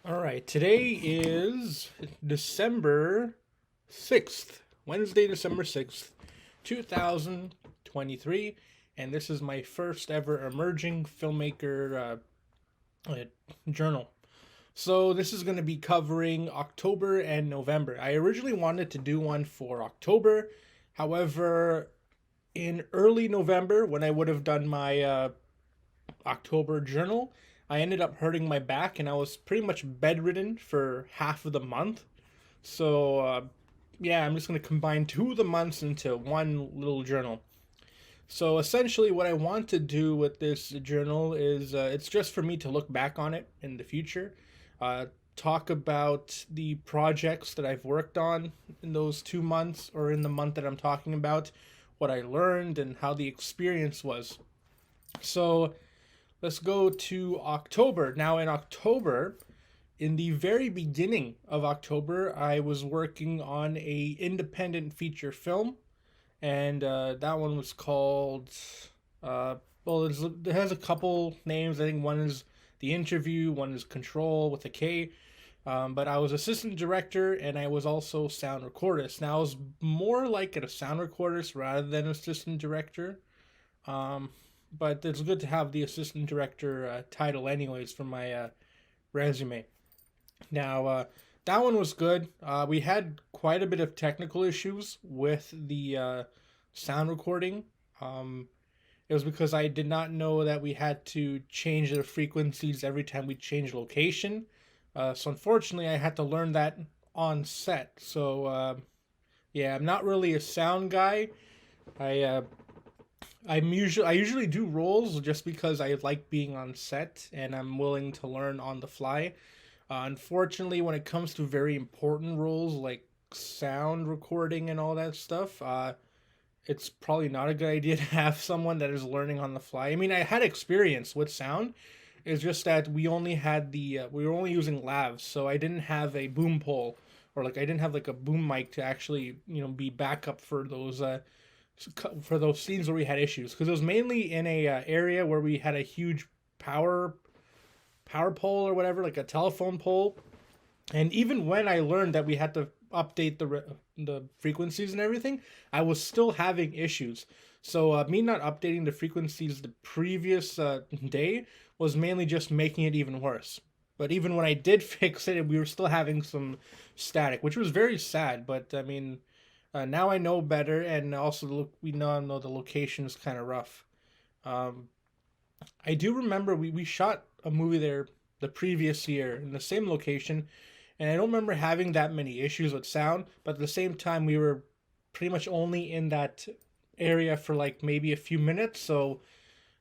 All right, today is December 6th, Wednesday, December 6th, 2023, and this is my first ever emerging filmmaker uh, journal. So, this is going to be covering October and November. I originally wanted to do one for October, however, in early November, when I would have done my October journal, I ended up hurting my back and I was pretty much bedridden for half of the month. So, yeah, I'm just going to combine two of the months into one little journal. So, essentially, what I want to do with this journal is it's just for me to look back on it in the future, uh, talk about the projects that I've worked on in those 2 months or in the month that I'm talking about, what I learned, and how the experience was. So, let's go to October. Now, in October, in the very beginning of October, I was working on a independent feature film, and that one was called. Uh, well, it has a couple names. I think one is The Interview, one is Control with a K. But I was assistant director, and I was also sound recordist. Now I was more like a sound recordist rather than assistant director. Um, but it's good to have the assistant director title, anyways, for my resume. Now, that one was good. We had quite a bit of technical issues with the sound recording. It was because I did not know that we had to change the frequencies every time we change location. So, unfortunately, I had to learn that on set. So, yeah, I'm not really a sound guy. I I usually do roles just because I like being on set and I'm willing to learn on the fly. Unfortunately, when it comes to very important roles like sound recording and all that stuff, it's probably not a good idea to have someone that is learning on the fly. I mean, I had experience with sound. It's just that we only had we were only using lavs, so I didn't have a boom pole or like I didn't have like a boom mic to actually be backup for those scenes where we had issues because it was mainly in a area where we had a huge power pole or whatever, like a telephone pole. And even when I learned that we had to update the frequencies and everything, I was still having issues. So me not updating the frequencies the previous day was mainly just making it even worse. But even when I did fix it, we were still having some static, which was very sad. But I mean, now I know better, and also we now know the location is kind of rough. Um, I do remember we shot a movie there the previous year in the same location, and I don't remember having that many issues with sound. But at the same time, we were pretty much only in that area for like maybe a few minutes, so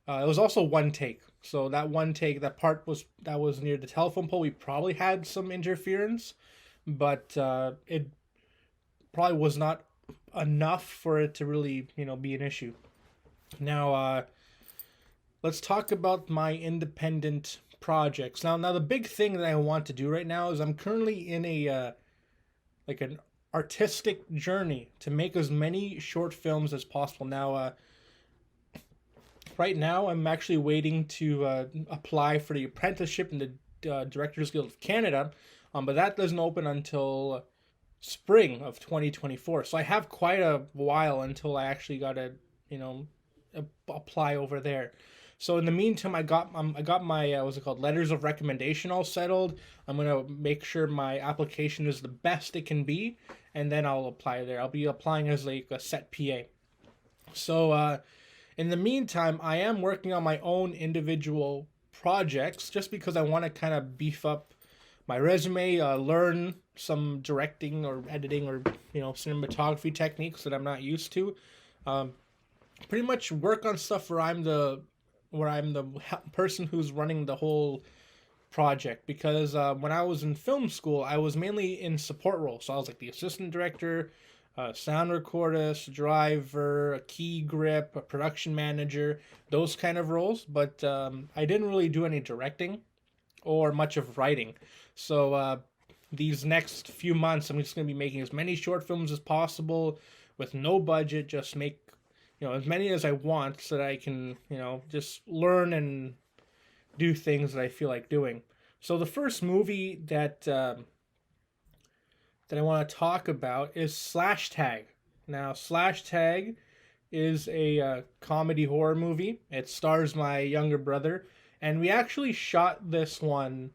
it was also one take. So that one take, that was near the telephone pole. We probably had some interference, but it probably was not enough for it to really be an issue. Now, let's talk about my independent projects. Now, the big thing that I want to do right now is I'm currently in a like an artistic journey to make as many short films as possible. Now, right now I'm actually waiting to apply for the apprenticeship in the Directors Guild of Canada, but that doesn't open until spring of 2024. So I have quite a while until I actually got to you know apply over there. So in the meantime, I got my what's it called, letters of recommendation all settled. I'm gonna make sure my application is the best it can be, and then I'll apply there. I'll be applying as like a set PA. So in the meantime, I am working on my own individual projects just because I want to kind of beef up my resume, learn some directing or editing or cinematography techniques that I'm not used to. Um, Pretty much work on stuff where I'm the person who's running the whole project because when I was in film school, I was mainly in support roles. So I was like the assistant director, sound recordist, driver, a key grip, a production manager, those kind of roles. But I didn't really do any directing or much of writing. So these next few months, I'm just going to be making as many short films as possible with no budget. Just make as many as I want so that I can just learn and do things that I feel like doing. So the first movie that I want to talk about is Slash Tag. Now, Slash Tag is a comedy horror movie. It stars my younger brother, and we actually shot this one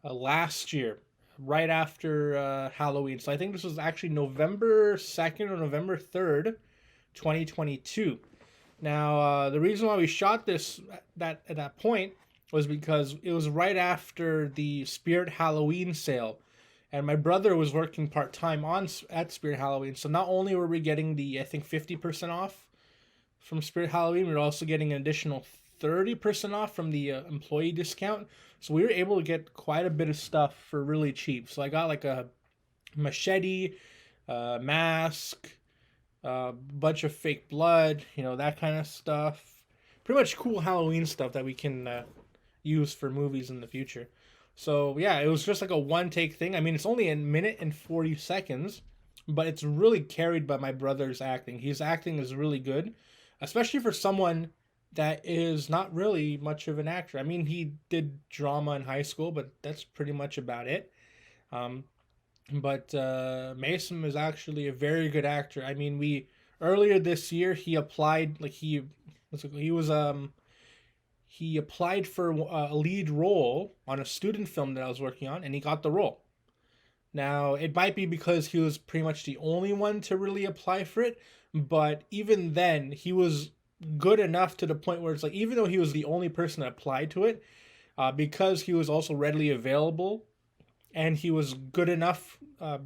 last year, right after Halloween. So I think this was actually November 2nd or November 3rd, 2022. Now, the reason why we shot this at that point was because it was right after the Spirit Halloween sale, and my brother was working part time on at Spirit Halloween. So not only were we getting the, I think, 50% off from Spirit Halloween, we were also getting an additional 30% off from the employee discount. So we were able to get quite a bit of stuff for really cheap. So I got like a machete, mask, a bunch of fake blood, that kind of stuff. Pretty much cool Halloween stuff that we can use for movies in the future. So yeah, it was just like a one take thing. I mean, it's only a minute and 40 seconds, but it's really carried by my brother's acting. His acting is really good, especially for someone that is not really much of an actor. I mean, he did drama in high school, but that's pretty much about it. Um, but Mason is actually a very good actor. I mean, we earlier this year he applied like he applied for a lead role on a student film that I was working on, and he got the role. Now, it might be because he was pretty much the only one to really apply for it, but even then, he was good enough to the point where it's like, even though he was the only person that applied to it, because he was also readily available and he was good enough,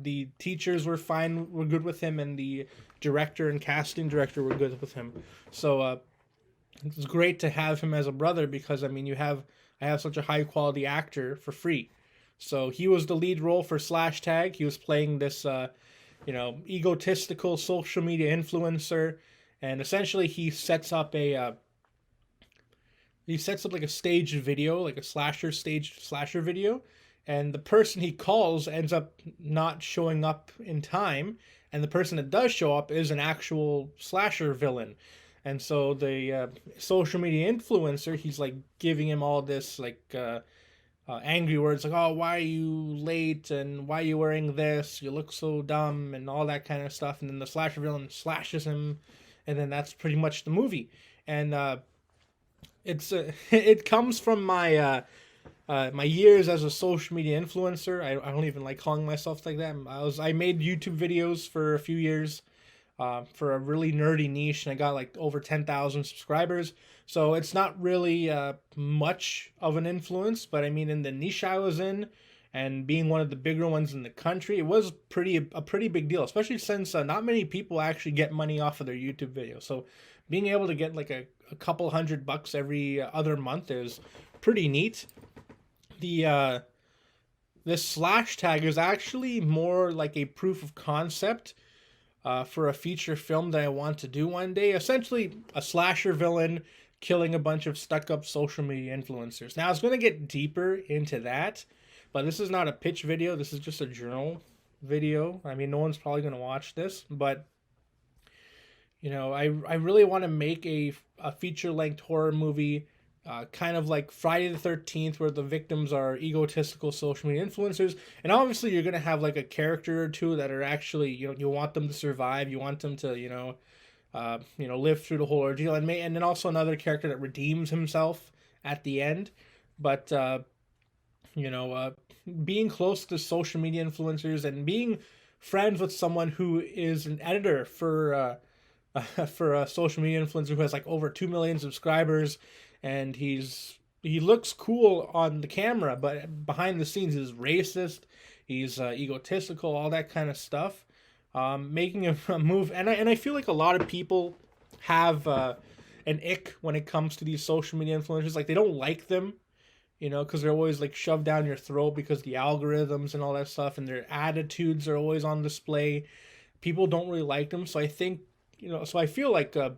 the teachers were good with him, and the director and casting director were good with him. So it's great to have him as a brother because, I mean, I have such a high quality actor for free. So he was the lead role for Slash Tag. He was playing this, egotistical social media influencer, and essentially he sets up like a staged video, like a staged slasher video, and the person he calls ends up not showing up in time, and the person that does show up is an actual slasher villain. And so the social media influencer, he's like giving him all this like angry words like, "Oh, why are you late? And why are you wearing this? You look so dumb," and all that kind of stuff. And then the slasher villain slashes him, and then that's pretty much the movie. And it's it comes from my my years as a social media influencer. I don't even like calling myself like that. I made YouTube videos for a few years. For a really nerdy niche, and I got like over 10,000 subscribers. So it's not really much of an influence, but I mean, in the niche I was in, and being one of the bigger ones in the country, it was a pretty big deal, especially since not many people actually get money off of their YouTube videos. So being able to get like a couple $100 every other month is pretty neat. The this Slash Tag is actually more like a proof of concept for a feature film that I want to do one day. Essentially, a slasher villain killing a bunch of stuck-up social media influencers. Now, I was going to get deeper into that, but this is not a pitch video. This is just a journal video. I mean, no one's probably going to watch this, but I really want to make a feature-length horror movie, kind of like Friday the 13th, where the victims are egotistical social media influencers. And obviously you're going to have like a character or two that are actually, you want them to survive. You want them to, live through the whole ordeal. And then also another character that redeems himself at the end. But, being close to social media influencers and being friends with someone who is an editor for a social media influencer who has like over 2 million subscribers, and he looks cool on the camera, but behind the scenes he's racist, he's egotistical, all that kind of stuff. Making a move, and I feel like a lot of people have an ick when it comes to these social media influencers. Like, they don't like them, because they're always like shoved down your throat because the algorithms and all that stuff, and their attitudes are always on display. People don't really like them, so I think, so I feel like a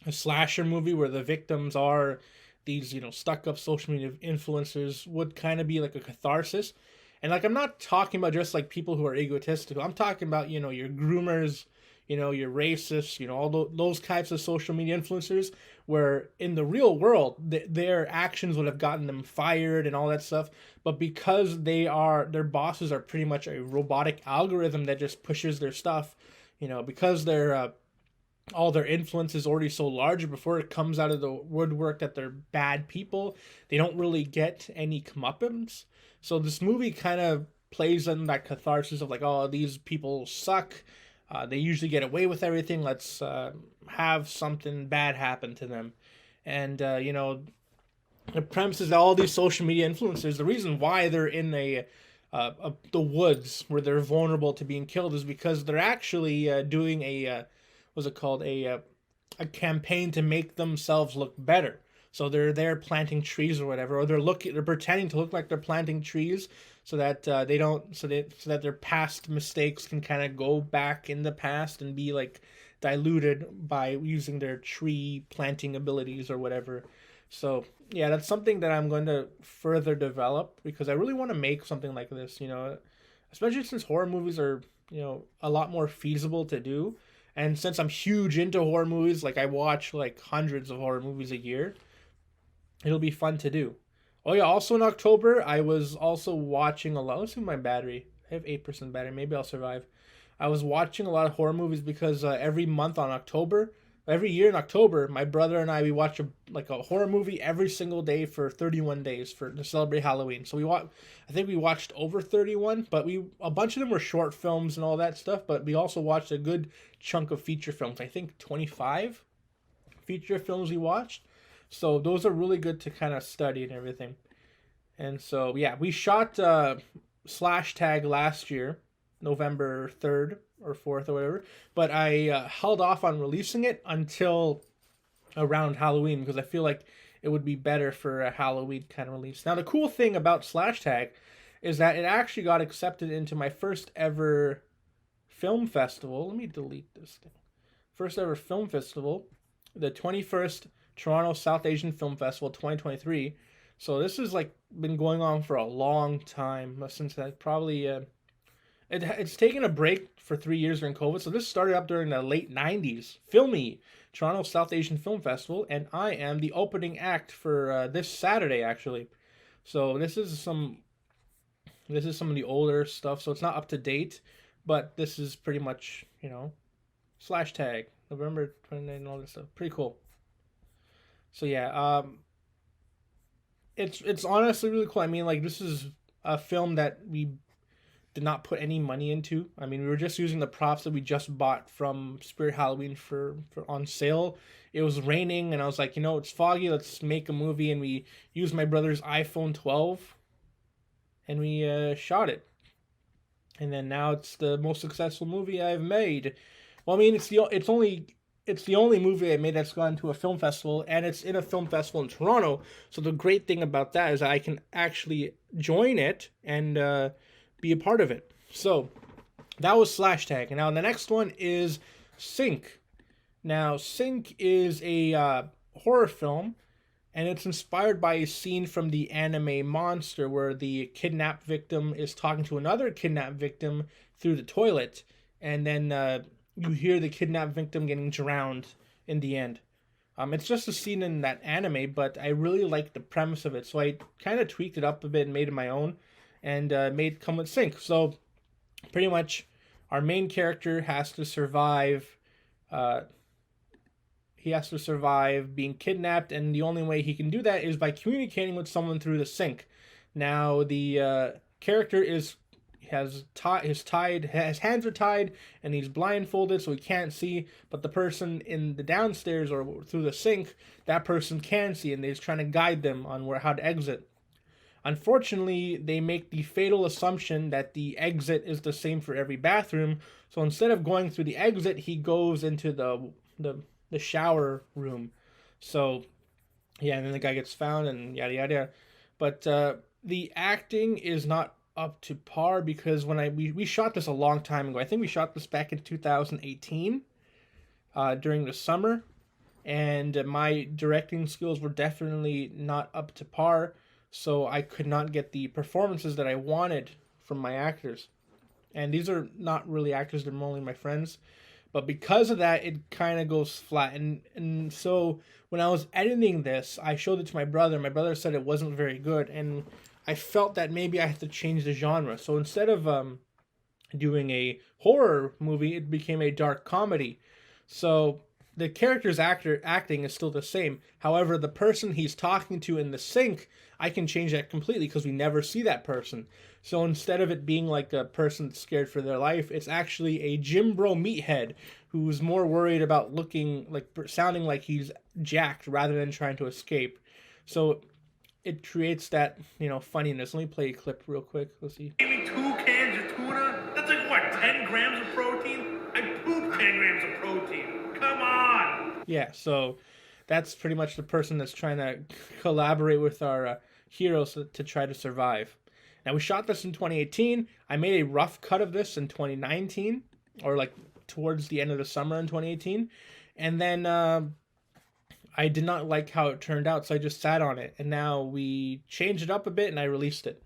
slasher movie where the victims are these, stuck up social media influencers would kind of be like a catharsis. And like, I'm not talking about just like people who are egotistical. I'm talking about, your groomers, your racists, all those types of social media influencers where in the real world their actions would have gotten them fired and all that stuff, but because their bosses are pretty much a robotic algorithm that just pushes their stuff, because they're all their influence is already so large before it comes out of the woodwork that they're bad people. They don't really get any comeuppance. So this movie kind of plays on that catharsis of like, oh, these people suck. They usually get away with everything. Let's have something bad happen to them. And, the premise is that all these social media influencers, the reason why they're in the woods where they're vulnerable to being killed is because they're actually doing what's it called, a campaign to make themselves look better. So they're there planting trees or whatever, or they're pretending to look like they're planting trees, so that they don't, so that their past mistakes can kind of go back in the past and be like diluted by using their tree planting abilities or whatever. So yeah, that's something that I'm going to further develop because I really want to make something like this. Especially since horror movies are a lot more feasible to do. And since I'm huge into horror movies, like I watch like hundreds of horror movies a year, it'll be fun to do. Oh yeah, also in October, I was also watching a lot. Let's see my battery. I have 8% battery. Maybe I'll survive. I was watching a lot of horror movies because every year in October, my brother and we watch a horror movie every single day for 31 days to celebrate Halloween. So I think we watched over 31, but a bunch of them were short films and all that stuff, but we also watched a good chunk of feature films. I think 25 feature films we watched. So those are really good to kind of study and everything. And so, yeah, we shot Slash Tag last year, November 3rd or 4th or whatever, but I held off on releasing it until around Halloween because I feel like it would be better for a Halloween kind of release. Now, the cool thing about Slash Tag is that it actually got accepted into my first ever film festival. Let me delete this thing. First ever film festival, the 21st Toronto South Asian Film Festival 2023. So this has been going on for a long time, since that probably it's taken a break for 3 years during COVID. So this started up during the late 90s. Filmy, Toronto South Asian Film Festival, and I am the opening act for this Saturday actually. So this is some of the older stuff, so it's not up to date, but this is pretty much, Slash Tag, November 29th and all this stuff. Pretty cool. So yeah, it's honestly really cool. I mean, this is a film that we did not put any money into. I mean, we were just using the props that we just bought from Spirit Halloween for on sale. It was raining, and I was like, it's foggy. Let's make a movie, and we used my brother's iPhone 12, and we shot it. And then now it's the most successful movie I've made. Well, I mean, it's the only movie I made that's gone to a film festival, and it's in a film festival in Toronto. So the great thing about that is I can actually join it and be a part of it. So that was Slash Tag. And now the next one is Sync. Now, Sync is a horror film, and it's inspired by a scene from the anime Monster where the kidnapped victim is talking to another kidnapped victim through the toilet, and then you hear the kidnapped victim getting drowned in the end. It's just a scene in that anime, but I really like the premise of it, so I kind of tweaked it up a bit and made it my own, and made come with Sync. So pretty much our main character has to survive. He has to survive being kidnapped, and the only way he can do that is by communicating with someone through the sync. Now the character his hands are tied and he's blindfolded, so he can't see, but the person in the downstairs or through the sink, that person can see, and they're trying to guide them on how to exit. Unfortunately, they make the fatal assumption that the exit is the same for every bathroom, so instead of going through the exit, he goes into the shower room. So yeah, and then the guy gets found and yada yada. But the acting is not up to par, because when we shot this a long time ago. I think we shot this back in 2018 during the summer, and my directing skills were definitely not up to par, so I could not get the performances that I wanted from my actors. And these are not really actors, they're only my friends. But because of that, it kind of goes flat. And so when I was editing this, I showed it to my brother. My brother said it wasn't very good, and I felt that maybe I had to change the genre. So instead of doing a horror movie, it became a dark comedy. So the character's acting is still the same. However, the person he's talking to in the sink, I can change that completely because we never see that person. So instead of it being like a person scared for their life, it's actually a Jim Bro meathead who's more worried about looking like sounding like he's jacked rather than trying to escape. So it creates that, funniness. Let me play a clip real quick. Let's see. Give me 2 cans of tuna? That's like what, 10 grams of protein? I poop 10 grams of protein. Come on! Yeah, so that's pretty much the person that's trying to collaborate with our heroes to try to survive. Now, we shot this in 2018. I made a rough cut of this in 2019, or like towards the end of the summer in 2018. And then I did not like how it turned out, so I just sat on it. And now we changed it up a bit and I released it.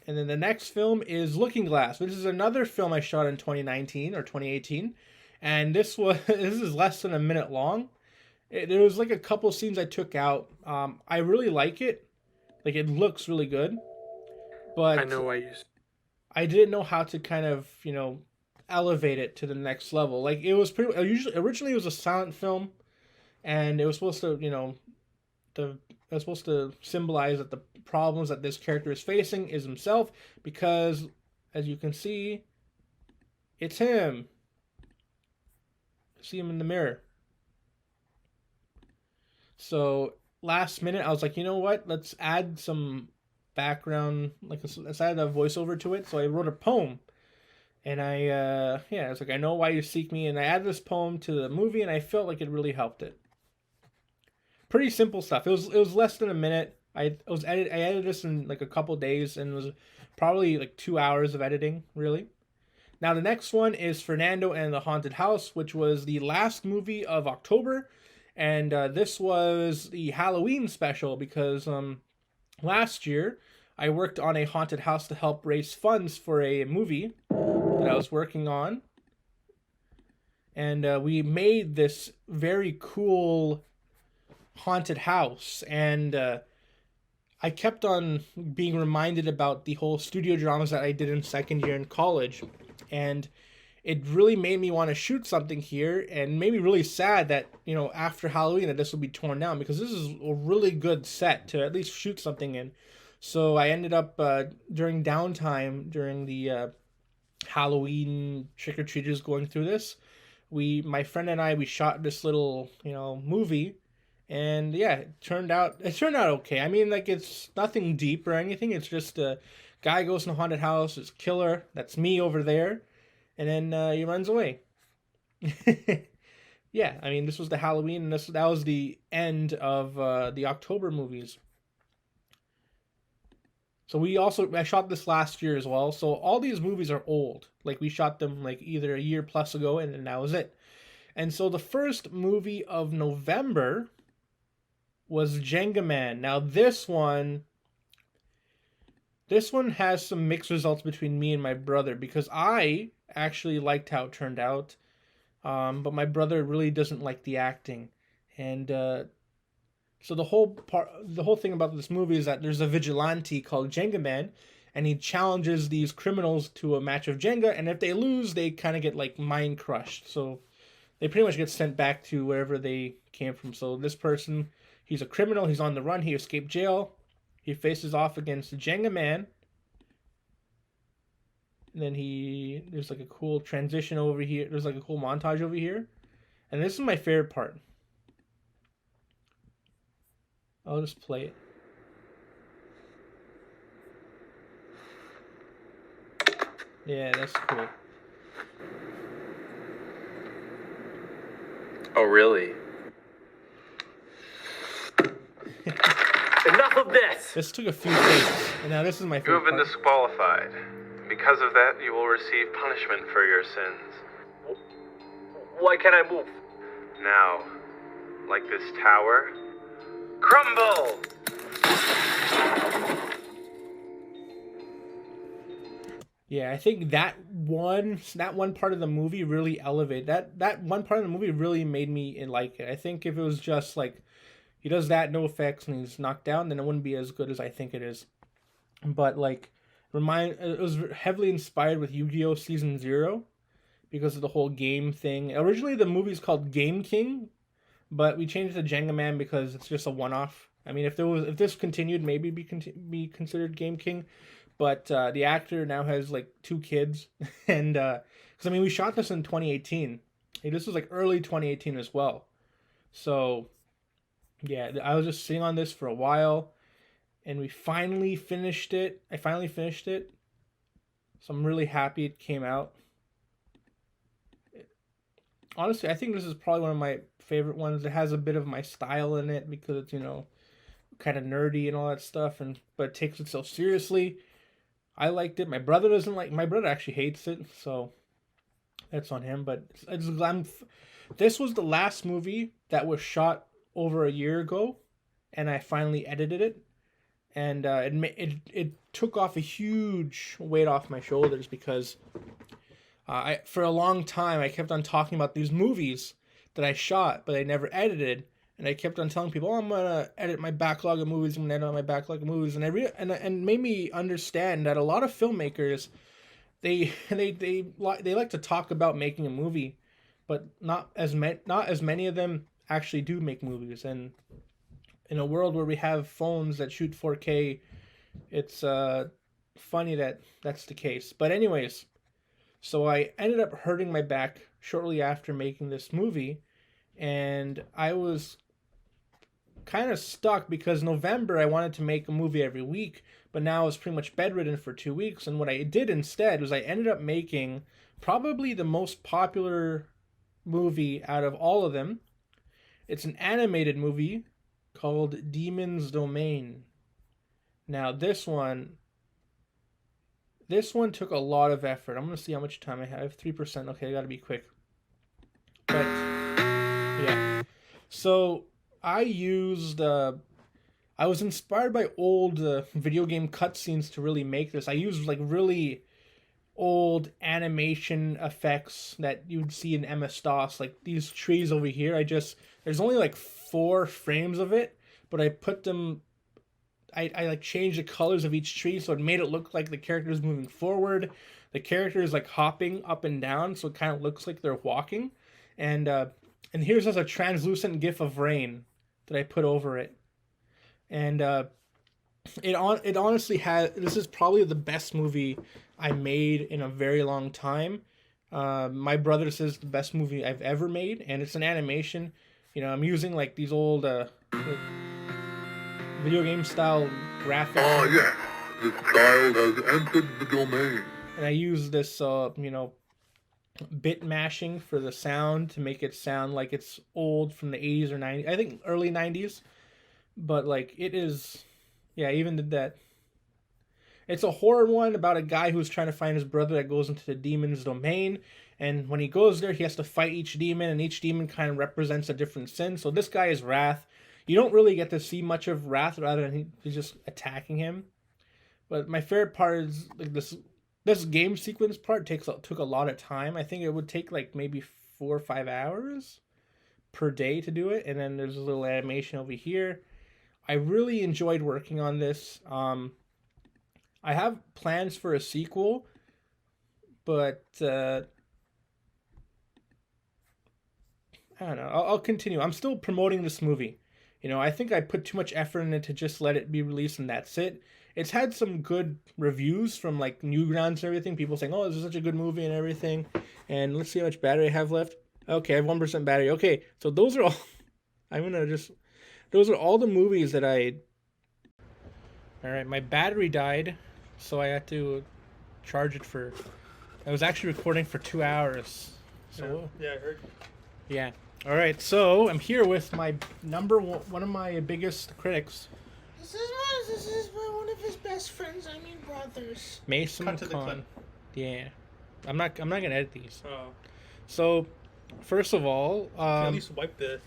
And then the next film is Looking Glass. This is another film I shot in 2019 or 2018. And this is less than a minute long. There was like a couple scenes I took out. I really like it. Like, it looks really good. But I know why you... I didn't know how to kind of, elevate it to the next level. Like, it was originally it was a silent film, and it was supposed to, it was supposed to symbolize that the problems that this character is facing is himself, because as you can see, it's him. See him in the mirror. So last minute, I was like, you know what? Let's add some background, let's add a voiceover to it. So I wrote a poem. And I was like, I know why you seek me. And I added this poem to the movie, and I felt like it really helped it. Pretty simple stuff. It was less than a minute. I edited this in like a couple days, and it was probably like 2 hours of editing, really. Now the next one is Fernando and the Haunted House, which was the last movie of October. And this was the Halloween special because last year I worked on a haunted house to help raise funds for a movie that I was working on. And we made this very cool haunted house. And I kept on being reminded about the whole studio dramas that I did in second year in college. And it really made me want to shoot something here, and made me really sad that, after Halloween that this will be torn down, because this is a really good set to at least shoot something in. So I ended up, during downtime, during the Halloween trick-or-treaters going through this, my friend and I, we shot this little, movie, and yeah, it turned out okay. I mean, like, it's nothing deep or anything. It's just a guy goes in a haunted house, it's killer, that's me over there, and then he runs away. Yeah, I mean, this was the Halloween, and that was the end of the October movies. So I shot this last year as well. So all these movies are old. Like, we shot them like either a year plus ago, and then that was it. And so the first movie of November was Jenga Man. Now this one has some mixed results between me and my brother, because I actually liked how it turned out. But my brother really doesn't like the acting. And so the whole thing about this movie is that there's a vigilante called Jenga Man, and he challenges these criminals to a match of Jenga, and if they lose, they kind of get like mind crushed. So they pretty much get sent back to wherever they came from. So this person, he's a criminal, he's on the run, he escaped jail, he faces off against the Jenga Man. And then there's like a cool transition over here, there's like a cool montage over here. And this is my favorite part. I'll just play it. Yeah, that's cool. Oh, really? Enough of this! This took a few takes, and now this is my You favorite have been part. disqualified. Because of that, you will receive punishment for your sins. Why can't I move? Now, like this tower, crumble! Yeah, I think that one part of the movie really elevated that one part of the movie really made me like it. I think if it was just like he does that, no effects, and he's knocked down, then it wouldn't be as good as I think it is. But like, it was heavily inspired with Yu-Gi-Oh! Season Zero because of the whole game thing. Originally, the movie's called Game King, but we changed it to Jenga Man because it's just a one-off. I mean, if this continued, maybe be considered Game King, but the actor now has like two kids, and because I mean we shot this in 2018. Hey, this was like early 2018 as well. So yeah, I was just sitting on this for a while, and we finally finished it. I finally finished it, so I'm really happy it came out. Honestly, I think this is probably one of my favorite ones. It has a bit of my style in it because it's kind of nerdy and all that stuff, and but it takes itself seriously. I liked it. My brother doesn't like. My brother actually hates it, so that's on him. But this was the last movie that was shot over a year ago, and I finally edited it, and it took off a huge weight off my shoulders because I for a long time I kept on talking about these movies that I shot, but I never edited. And I kept on telling people, "Oh, I'm gonna edit my backlog of movies. I'm gonna edit my backlog of movies," and made me understand that a lot of filmmakers, they like to talk about making a movie, but not as many of them actually do make movies. And in a world where we have phones that shoot 4K, it's funny that that's the case. But anyways, so I ended up hurting my back shortly after making this movie, and I was kind of stuck because November I wanted to make a movie every week, but now I was pretty much bedridden for 2 weeks. And what I did instead was I ended up making probably the most popular movie out of all of them. It's an animated movie called Demon's Domain. Now this one took a lot of effort. I'm gonna see how much time I have. 3%. Okay, I gotta be quick. But yeah, so I used. I was inspired by old video game cutscenes to really make this. I used like really old animation effects that you'd see in MS-DOS, like these trees over here. There's only like 4 frames of it, but I put them. I like changed the colors of each tree so it made it look like the character is moving forward. The character is like hopping up and down, so it kind of looks like they're walking. And here's just a translucent gif of rain that I put over it. And it honestly has. This is probably the best movie I made in a very long time. My brother says the best movie I've ever made, and it's an animation. I'm using like these old video game style graphics. Oh yeah, the child has entered the domain. And I use this bit mashing for the sound to make it sound like it's old from the 80s or 90s. I think early 90s. But like it is, yeah, I even did that. It's a horror one about a guy who's trying to find his brother that goes into the demon's domain. And when he goes there, he has to fight each demon, and each demon kind of represents a different sin. So this guy is Wrath. You don't really get to see much of Wrath rather than he's just attacking him. But my favorite part is like this game sequence part took a lot of time. I think it would take like maybe 4 or 5 hours per day to do it. And then there's a little animation over here. I really enjoyed working on this. I have plans for a sequel, but I don't know. I'll continue. I'm still promoting this movie. I think I put too much effort in it to just let it be released and that's it. It's had some good reviews from like Newgrounds and everything. People saying, "Oh, this is such a good movie" and everything. And let's see how much battery I have left. Okay, I have 1% battery. Okay, so those are all. Those are all the movies that I. All right, my battery died, so I had to charge it for. I was actually recording for 2 hours. So Yeah, I heard. yeah. All right, so I'm here with my one of my biggest critics, This is one of his best friends. I mean, brothers. Mason Cut to the Khan. clip. Yeah, I'm not gonna edit these. Oh, So, first of all, at least wipe the.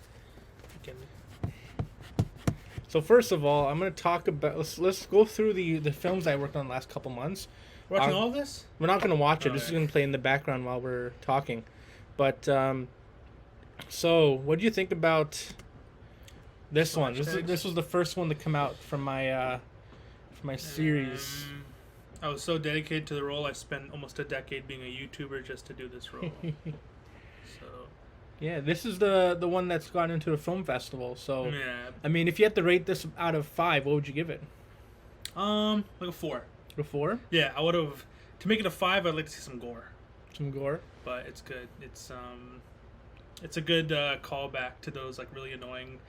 So first of all, I'm gonna talk about let's go through the films I worked on the last couple months. We're watching all of this? We're not gonna watch it. This is Okay. gonna play in the background while we're talking. But so what do you think about this one? This was the first one to come out from my series. I was so dedicated to the role. I spent almost a decade being a YouTuber just to do this role. So Yeah, this is the one that's gone into a film festival. So yeah, I mean, if you had to rate this out of 5, what would you give it? like a 4. A 4? Yeah, I would have. To make it a 5, I'd like to see some gore, Some gore. but it's good. It's a good callback to those like really annoying.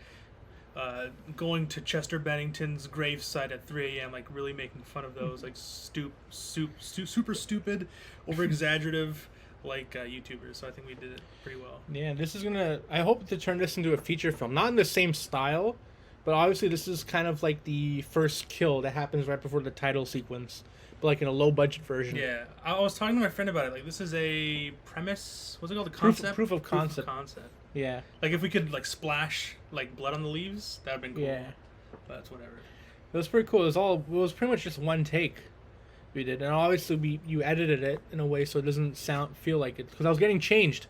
Going to Chester Bennington's gravesite at 3 a.m., like really making fun of those like super stupid, over exaggerative like YouTubers. So I think we did it pretty well. Yeah, this is gonna. I hope to turn this into a feature film, not in the same style, but obviously this is kind of like the first kill that happens right before the title sequence, but like in a low budget version. Yeah, I was talking to my friend about it. Like, this is a premise. What's it called? The Proof- concept. proof of concept. concept. Yeah. Like, if we could like splash like blood on the leaves, that'd been cool. Yeah. But that's whatever. It was pretty cool. It was pretty much just one take we did, and obviously you edited it in a way so it doesn't feel like it, because I was getting changed,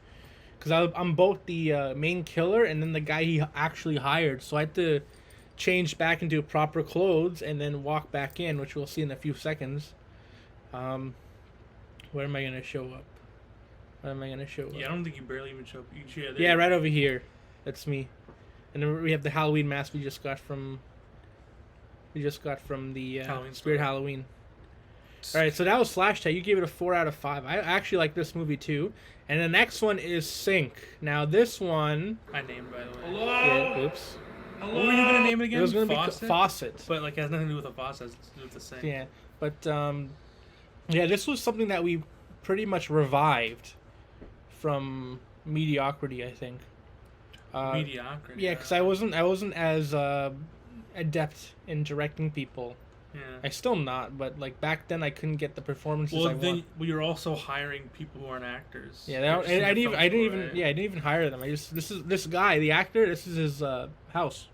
because I'm both the main killer and then the guy he actually hired, so I had to change back into proper clothes and then walk back in, which we'll see in a few seconds. Where am I gonna show up? Where am I gonna show up? Yeah, I don't think you barely even show up. Yeah, right over here. That's me. And then we have the Halloween mask we just got from the Halloween Spirit store. Halloween. All right, so that was Flash Tag. You gave it a 4 out of 5. I actually like this movie too. And the next one is Sync. Now this one, I named, by the way. Hello? yeah, oops, What were you gonna name it again? it was gonna Faucet? be Faucet. But like, it has nothing to do with a faucet. It's to do with the sink. Yeah, but yeah, this was something that we pretty much revived from mediocrity, I think. Mediocrity. Yeah, because I wasn't as adept in directing people. Yeah. I still not, but like back then I couldn't get the performances Well, I then want. you're also hiring people who aren't actors. Yeah, You're just in I the didn't film even school, right? yeah, I didn't even hire them. This guy, the actor, this is his house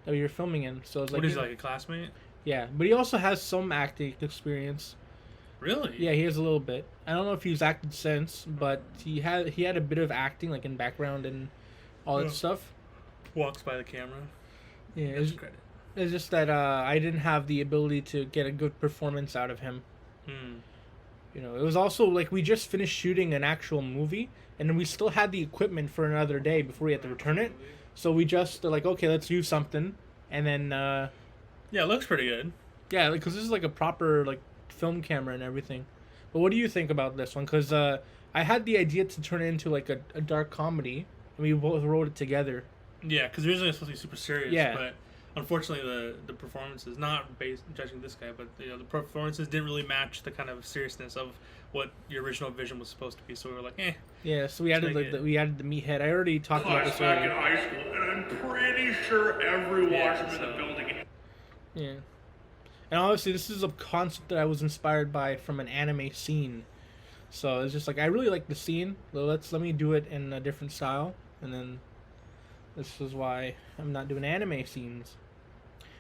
that we were filming in. So it's like, What is he, like a classmate? yeah, but he also has some acting experience. Really? Yeah, he has a little bit. I don't know if he's acted since, but he had a bit of acting like in background and all that Yeah. stuff. Walks by the camera. Yeah, Gives credit. it's just that I didn't have the ability to get a good performance out of him. Hmm. You know, it was also like we just finished shooting an actual movie, and then we still had the equipment for another day before we had to return it. So we just like, okay, let's use something, and then Yeah, it looks pretty good. yeah, because this is like a proper like film camera and everything. But what do you think about this one? Because I had the idea to turn it into like a dark comedy, and we both wrote it together. Yeah, because originally it was supposed to be super serious. Yeah. But unfortunately, the performances, not based judging this guy, but the performances didn't really match the kind of seriousness of what your original vision was supposed to be. So we were like, eh. Yeah, so we added make the meathead. I already talked I about was this back in earlier. high school, and I'm pretty sure everyone Yeah, in the so- building. Yeah. And obviously, this is a concept that I was inspired by from an anime scene. So it's just like I really like the scene. So let me do it in a different style, and then this is why I'm not doing anime scenes.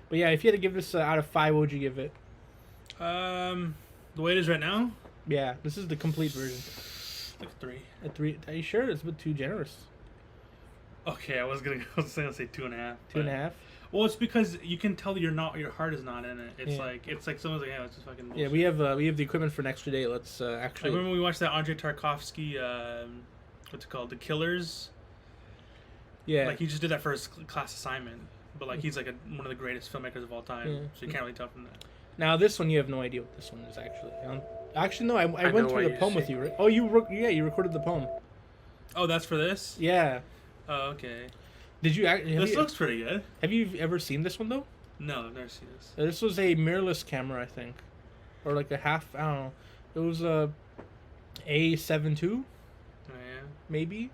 But yeah, if you had to give this out of 5, what would you give it? The way it is right now, Yeah, this is the complete version. like 3. A 3? Are you sure? It's a bit too generous. Okay, I was gonna say 2.5. 2.5. Well, it's because you can tell your heart is not in it. It's Yeah. like someone's like, yeah, it's just fucking bullshit. Yeah, we have the equipment for an extra day. Let's I actually. remember we watched that Andrei Tarkovsky, what's it called, The Killers. Yeah. Like he just did that for his class assignment, but like he's like one of the greatest filmmakers of all time. Yeah. So you can't really tell from that. Now this one, you have no idea what this one is actually. Actually, no. I know went what through the you poem with see. you, right? Oh, you recorded the poem. Oh, that's for this? Yeah. Oh, okay. Did you? This looks pretty good. Have you ever seen this one though? No, I've never seen this. This was a mirrorless camera, I think, or like a half. I don't know. It was a A7 II, Oh, yeah. maybe.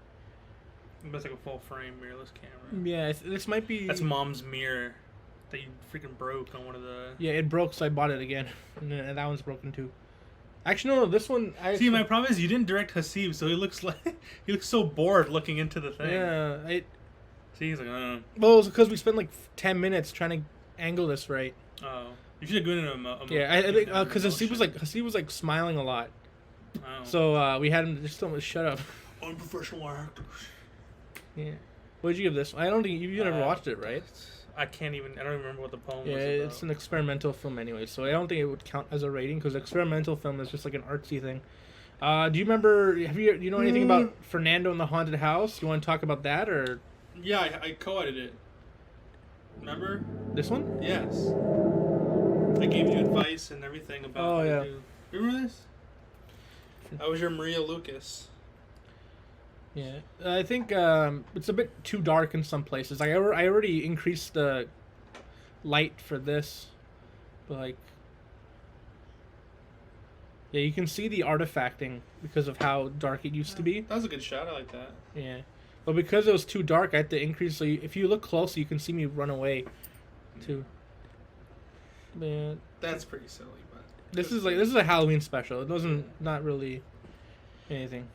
That's like a full frame mirrorless camera. Yeah, this might be. That's Mom's mirror that you freaking broke on one of the. Yeah, it broke, so I bought it again, and then that one's broken too. Actually, no. This one. See, my problem is you didn't direct Hasib, so he looks like he looks so bored looking into the thing. Yeah, See, he's like, well, it was because we spent like 10 minutes trying to angle this right. oh, You should have given him a Yeah, I think because Hasid was like smiling a lot, Oh. so we had him just tell him to shut up. Unprofessional actors. Yeah. What did you give this? I don't think you never watched it, right? I don't even remember what the poem Yeah, was about. it's an experimental film anyway, so I don't think it would count as a rating because experimental film is just like an artsy thing. Do you remember? You know anything about Fernando in the Haunted House? You want to talk about that or Yeah, I co-edited it. Remember? this one? Yes. I gave you advice and everything about Oh, how yeah. to do... Remember this? I was your Maria Lucas. Yeah, I think it's a bit too dark in some places. I already increased the light for this, but like, yeah, you can see the artifacting because of how dark it used to be. That was a good shot. I like that. Yeah, but because it was too dark, I had to increase. So if you look close, you can see me run away, too. Man, That's pretty silly, but this is a Halloween special. It doesn't not really anything.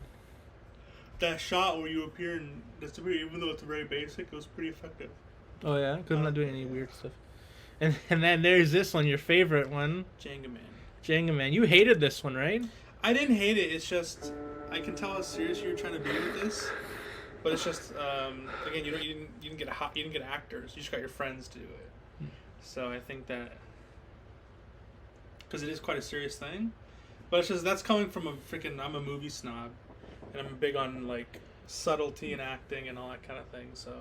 that shot where you appear and disappear, even though it's very basic, it was pretty effective. Oh yeah, because I'm not doing any weird stuff. And then there's this one, your favorite one, Jenga Man. Jenga Man. You hated this one, right? I didn't hate it. It's just I can tell how serious you were trying to be with this, but it's just again you didn't get actors. You just got your friends to do it. So I think that because it is quite a serious thing, but it's just that's coming from I'm a movie snob, and I'm big on like subtlety and acting and all that kind of thing. So,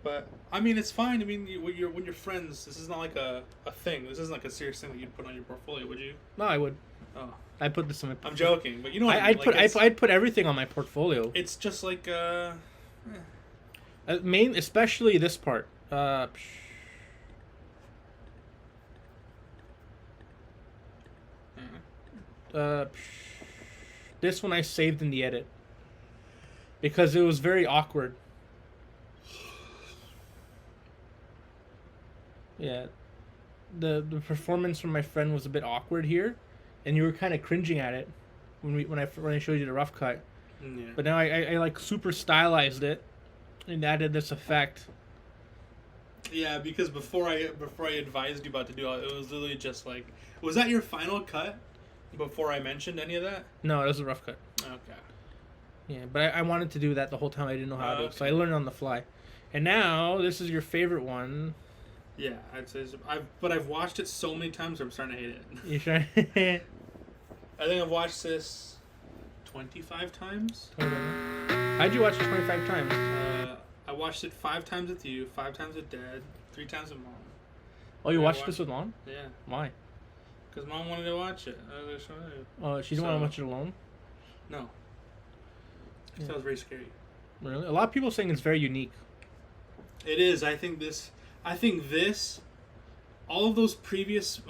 but I mean it's fine. I mean when you're friends, this is not like a thing. This isn't like a serious thing that you'd put on your portfolio, would you? No, I would. Oh, I put this on my. I'm joking, but you know what I'd put everything on my portfolio. It's just like Especially this part. This one I saved in the edit because it was very awkward. Yeah, the performance from my friend was a bit awkward here, and you were kind of cringing at it when I showed you the rough cut. yeah. But now I like super stylized it and added this effect. Yeah, because before I advised you about to do it, it was literally just like, was that your final cut? Before I mentioned any of that? No, it was a rough cut. Okay. Yeah, but I wanted to do that the whole time. I didn't know how to, so I Okay. learned on the fly. And now this is your favorite one. Yeah, I'd say so. I've watched it so many times I'm starting to hate it. You sure? I think I've watched this 25 times. How'd you watch it 25 times? I watched it 5 times with you, 5 times with Dad, 3 times with Mom. Oh, you I watched watched- this with Mom? Yeah, Why? because Mom wanted to watch it. I was like, Oh, she didn't want to So- watch it alone? no. Yeah. That was very scary. Really? A lot of people saying it's very unique. It is. I think this. All of those previous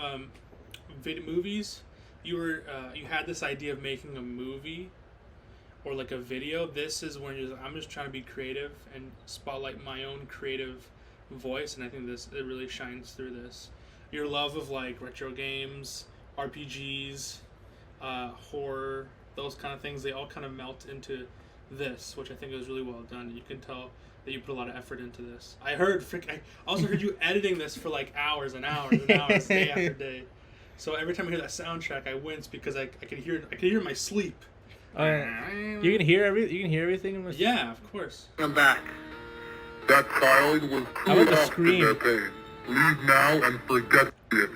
movies, you had this idea of making a movie, or like a video. This is when I'm just trying to be creative and spotlight my own creative voice, and I think it really shines through this. Your love of like retro games, RPGs, horror, those kind of things, they all kind of melt into this, which I think is really well done. You can tell that you put a lot of effort into this. I also heard you editing this for like hours and hours and hours, day after day. So every time I hear that soundtrack, I wince because I can hear it in my sleep. You can hear everything in my Yeah, of course. I'm back. That child was How too about the lost in scream? their pain. Leave now and forget it.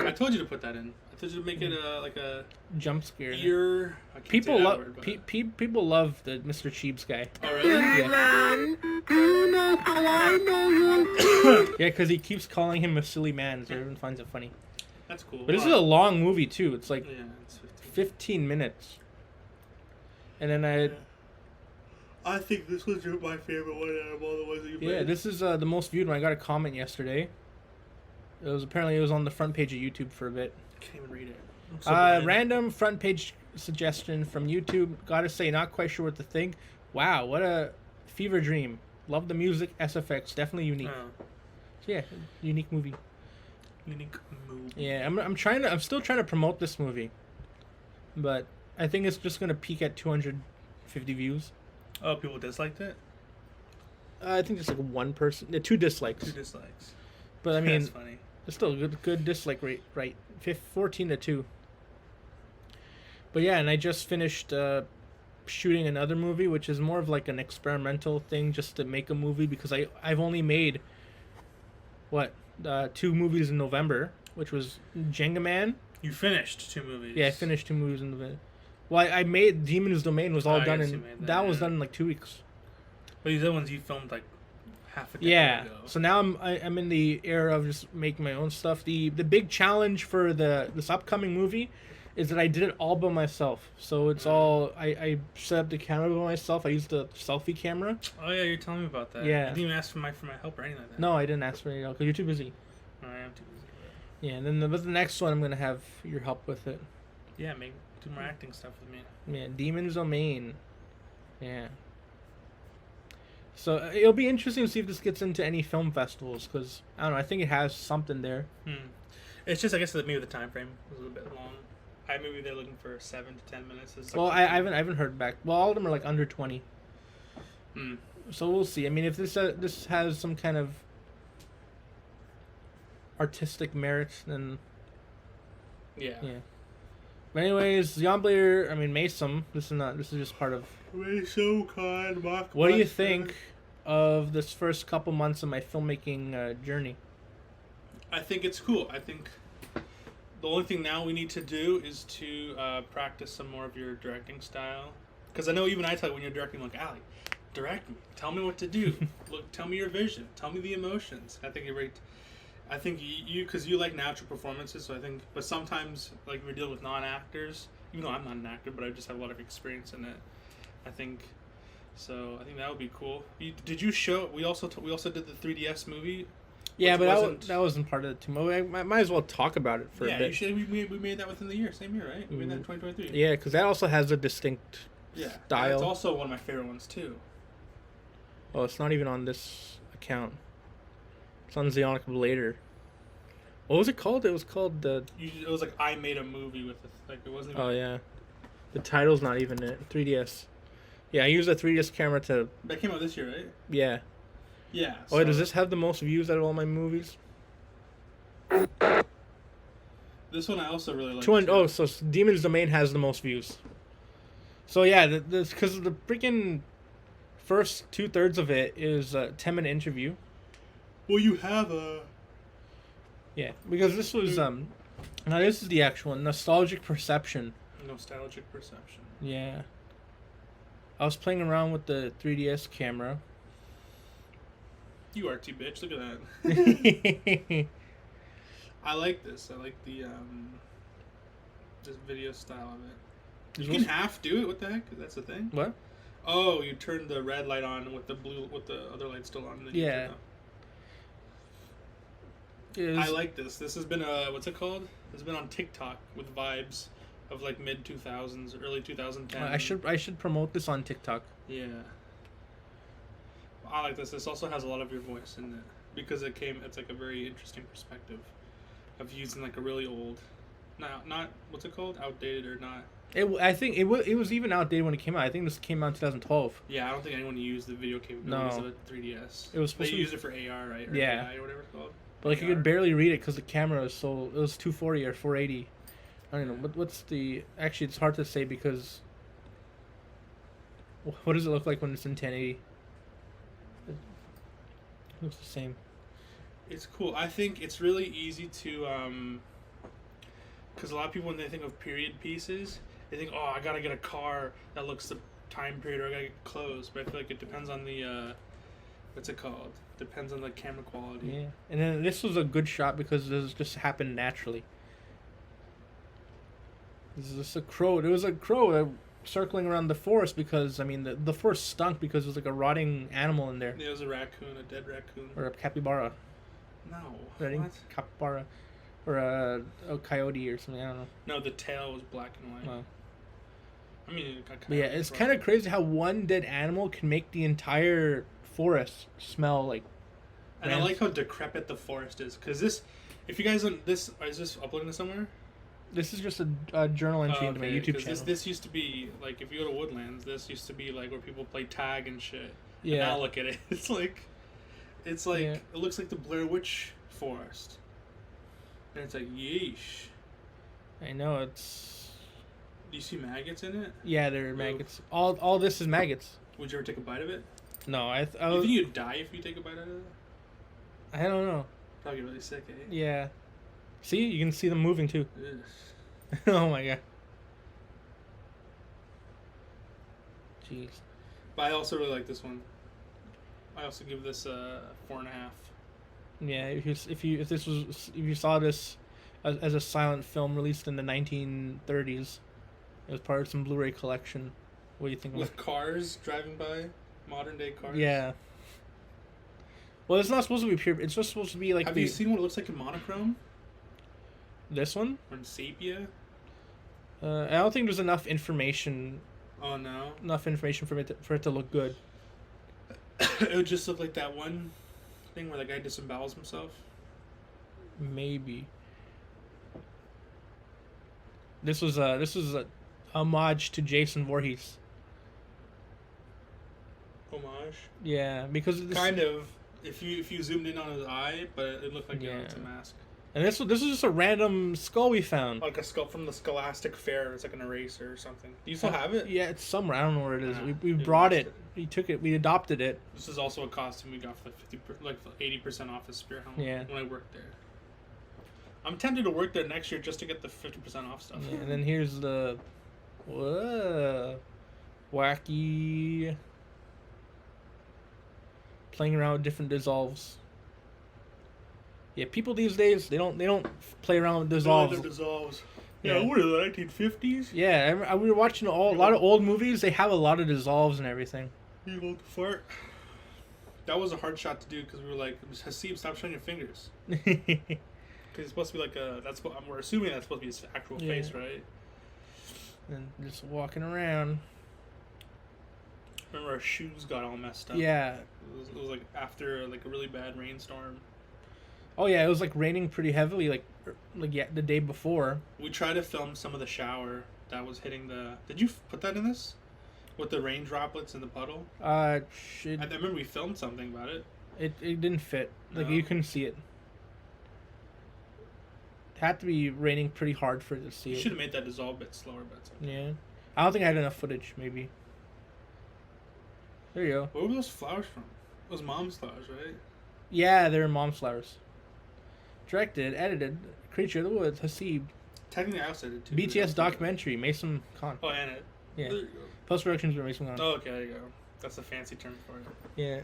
I told you to put that in. I told you to make it like a jump scare. ear. I can't People say that love word, but- people love the Mr. Cheebs guy. Oh really? Yeah, Do you know how I know you? yeah, because he keeps calling him a silly man, so everyone finds it funny. That's cool. But this is a long movie too. It's like Yeah, it's 15. 15 minutes. And then I think this was my favorite one out of all the ones that you made. yeah, this is the most viewed one. I got a comment yesterday. It was on the front page of YouTube for a bit. Can't even read it. I'm so bad. Random front page suggestion from YouTube. Gotta say, not quite sure what to think. Wow, what a fever dream. Love the music, SFX, definitely unique. Oh, So yeah, unique movie. unique move. Yeah, I'm still trying to promote this movie, but I think it's just gonna peak at 250 views. Oh, people disliked it. I think just like one person, 2 dislikes. 2 dislikes. But I mean, That's funny. it's still a good dislike rate, right? 14-2. But yeah, and I just finished shooting another movie, which is more of like an experimental thing, just to make a movie, because I've only made 2 movies in November, which was Jenga Man. You finished 2 movies. Yeah, I finished 2 movies in November. Well, I made Demon's Domain was all I done guess you in made that was yeah. done in like 2 weeks. But these other ones you filmed like half a decade Yeah. ago. So now I'm in the era of just making my own stuff. The big challenge for this upcoming movie is that I did it all by myself. So it's all I set up the camera by myself. I used the selfie camera. Oh yeah, you're telling me about that. Yeah. I didn't even ask for my help or anything like that. No, I didn't ask for any help because you're too busy. I am too busy. Yeah, and then the next one I'm gonna have your help with it. Yeah, do more acting stuff with me. Yeah, Demon's Domain. Yeah. So it'll be interesting to see if this gets into any film festivals, because I don't know. I think it has something there. It's just I guess that maybe the time frame was a little bit long. Maybe they're looking for 7 to 10 minutes. Well, I haven't heard back. Well, all of them are like under 20. Hmm. So we'll see. I mean, if this has some kind of artistic merit, then Yeah. yeah. But anyways, Yonblair, I mean Mason. This is just part of. What do you think of this first couple months of my filmmaking journey? I think it's cool. I think the only thing now we need to do is to practice some more of your directing style. Because I know even I tell you when you're directing, like, Ali, direct me. Tell me what to do. Look, tell me your vision. Tell me the emotions. I think you're right. I think you because you like natural performances, so I think, but sometimes, like, when we're dealing with non-actors, even though I'm not an actor, but I just have a lot of experience in it, I think that would be cool. Did you show, we also did the 3DS movie? Yeah, Which but that wasn't part of the team. I might as well talk about it for a bit. We made that within the year, same year, right? We made that in 2023. Yeah, because that also has a distinct style. It's also one of my favorite ones, too. Oh, it's not even on this account. It's on Xeonic later. What was it called? It was called the. It was like I made a movie with it wasn't. Even... Oh yeah, the title's not even it. 3DS. Yeah, I used a 3DS camera to. That came out this year, right? Yeah. Yeah. Oh, wait, does this have the most views out of all my movies? This one I also really like. 200. Oh, so Demon's Domain has the most views. So yeah, because the freaking first 2/3 of it is a 10-minute interview. Well, you have a. Yeah, because this was now this is the actual one, Nostalgic Perception. Nostalgic Perception. Yeah. I was playing around with the 3DS camera. You artsy bitch! Look at that. I like this. I like the this video style of it. You can half do it. What the heck? That's the thing. What? Oh, you turn the red light on with the other light still on. And then Yeah. I like this. This has been what's it called? It's been on TikTok with vibes of like mid 2000s, early 2010. I should promote this on TikTok. Yeah. I like this. This also has a lot of your voice in it because it's like a very interesting perspective of using like a really old, not what's it called? Outdated or not. I think it was even outdated when it came out. I think this came out in 2012. Yeah, I don't think anyone used the video capabilities of a 3DS. It was supposed they to used it for AR, right? Or yeah. AI or whatever it's called. But like AR. you could barely read it because the camera was so. It was 240 or 480. I don't know. What's the? Actually, it's hard to say because. What does it look like when it's in 1080? It looks the same. It's cool. I think it's really easy to because a lot of people when they think of period pieces, they think, oh, I gotta get a car that looks the time period, or I gotta get clothes. But I feel like it depends on the what's it called? Depends on the camera quality. Yeah, and then this was a good shot because this just happened naturally. This is just a crow. There was a crow circling around the forest because I mean the forest stunk because there was like a rotting animal in there. There was a raccoon, a dead raccoon. Or a capybara. No. What? Capybara. Or a coyote or something. I don't know. No, the tail was black and white. Wow. I mean, But yeah, it's kind of crazy how one dead animal can make the entire forest smell like. And I like how decrepit the forest is, because this, if you guys don't, is this uploading this somewhere? This is just a journal entry into my YouTube channel. This used to be like if you go to Woodlands, this used to be like where people play tag and shit, And Yeah. now look at it. It's like Yeah. it looks like the Blair Witch Forest. And it's like, yeesh. I know it's. Do you see maggots in it? Yeah, they're maggots. All this is maggots. Would you ever take a bite of it? No, I You think you'd die if you take a bite out of it? I don't know. Probably get really sick, eh? Yeah. See, you can see them moving too. Ugh. Oh my god. Jeez. But I also really like this one. I also give this a 4.5. Yeah, if you saw this as a silent film released in the 1930s, it was part of some Blu-ray collection. What do you think? With cars driving by, modern day cars. Yeah. Well, it's not supposed to be pure. It's just supposed to be like. Have you seen what it looks like in monochrome this one? or in sepia? I don't think there's enough information. Oh no. Enough information for it to look good. It would just look like that one thing where the guy disembowels himself. Maybe. This was a homage to Jason Voorhees. Homage. Yeah, because of this, Kind of. If you zoomed in on his eye, but it looked like it's a mask. and this was just a random skull we found. Like a skull from the Scholastic Fair. It's like an eraser or something. Do you still have it? Yeah, it's somewhere. I don't know where it is. Nah, we we brought lost it. We took it. We adopted it. This is also a costume we got for like 80% off at Spirit Home. Yeah. When I worked there. I'm tempted to work there next year just to get the 50% off stuff. Yeah, and then here's the whoa, wacky playing around with different dissolves. Yeah, people these days they don't play around with dissolves. Dissolves. Yeah. Yeah, what are the 1950s? Yeah, we were watching a lot of old movies. They have a lot of dissolves and everything. You old fart. That was a hard shot to do because we were like, Hasib, stop showing your fingers. Because it's supposed to be like a. That's what we're assuming that's supposed to be his actual face, right? And just walking around. Remember our shoes got all messed up. Yeah. It was like after like a really bad rainstorm. Oh yeah, it was like raining pretty heavily, like yeah, the day before. We tried to film some of the shower that was hitting the. Did you put that in this? With the rain droplets in the puddle. I remember we filmed something about it. It didn't fit. Like No. you couldn't see it. It had to be raining pretty hard for it to see You it. should have made that dissolve a bit slower, but it's okay. Yeah. I don't think I had enough footage. Maybe. There you go. Where were those flowers from? Those mom's flowers, right? Yeah, they're Mom's Flowers. Directed, edited, Creature of the Woods, Hasib. Technically, I also did too. BTS documentary, Mason Khan. Oh, and it. Yeah. There you go. Post productions by Mason Khan. Oh, okay, there you go. That's a fancy term for it. Yeah.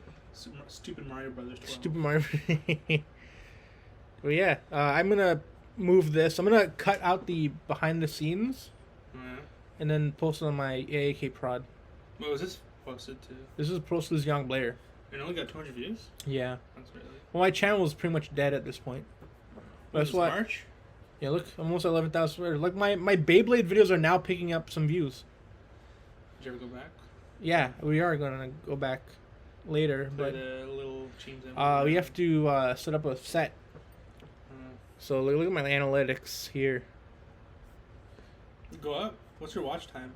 Stupid Mario Brothers 12. Stupid Mario. Well, yeah. I'm gonna move this. I'm gonna cut out the behind the scenes Yeah. and then post it on my AAK prod. What was this posted to? This is Prosley's Young Blair. It only got 200 views? Yeah. That's really. Well, my channel is pretty much dead at this point. That's why. March? Yeah, look, almost 11,000. Like my Beyblade videos are now picking up some views. Did you ever go back? Yeah, we are gonna go back later, Put but a little change in. we have to set up a set. So look at my analytics here. Go up. What's your watch time?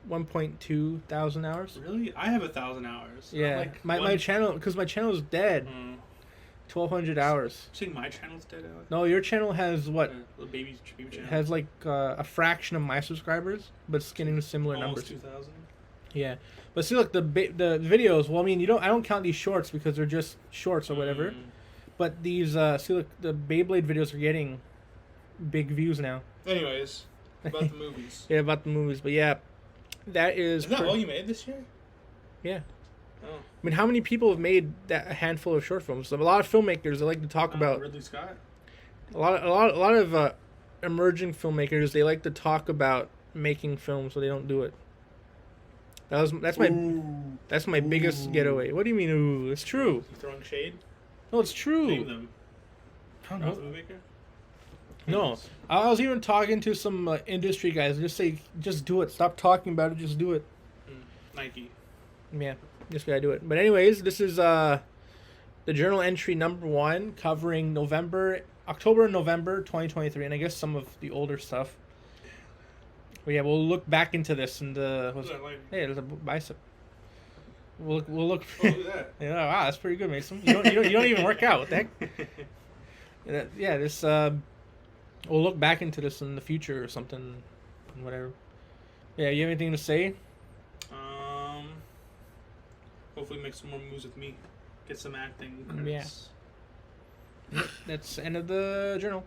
1.2 thousand hours. Really? I have 1,000 hours. I'm Yeah, like my channel, because my channel is dead. 1,200 hours. You saying my channel's dead, Alex? No, your channel has what? Little baby channel. It has like a fraction of my subscribers, but it's getting similar Almost numbers. 2,000. Yeah, but see, look, the videos. Well, I mean, I don't count these shorts because they're just shorts or whatever. But these, see, look, the Beyblade videos are getting big views now. Anyways, about the movies. Yeah, about the movies, but yeah, that is. Is that all you made this year? Yeah. Oh. I mean, how many people have made a handful of short films? A lot of filmmakers. They like to talk about Ridley Scott. a lot of emerging filmmakers. They like to talk about making films, so they don't do it. That's my biggest getaway. What do you mean? Ooh, it's true. You throwing shade? No, it's true. Name them. I don't know. Filmmaker? No, I was even talking to some industry guys. Just do it. Stop talking about it. Just do it. Nike. Yeah, just gotta do it. But anyways, this is the journal entry number 1 covering October and November 2023, and I guess some of the older stuff. But yeah, we'll look back into this and hey, there's a bicep. We'll look. Oh, look at Yeah, wow, that's pretty good, Mason. You don't even work out. What the heck? Yeah, this we'll look back into this in the future or something, whatever. Yeah, you have anything to say? Hopefully make some more movies with me. Get some acting Yeah. credits. That's the end of the journal.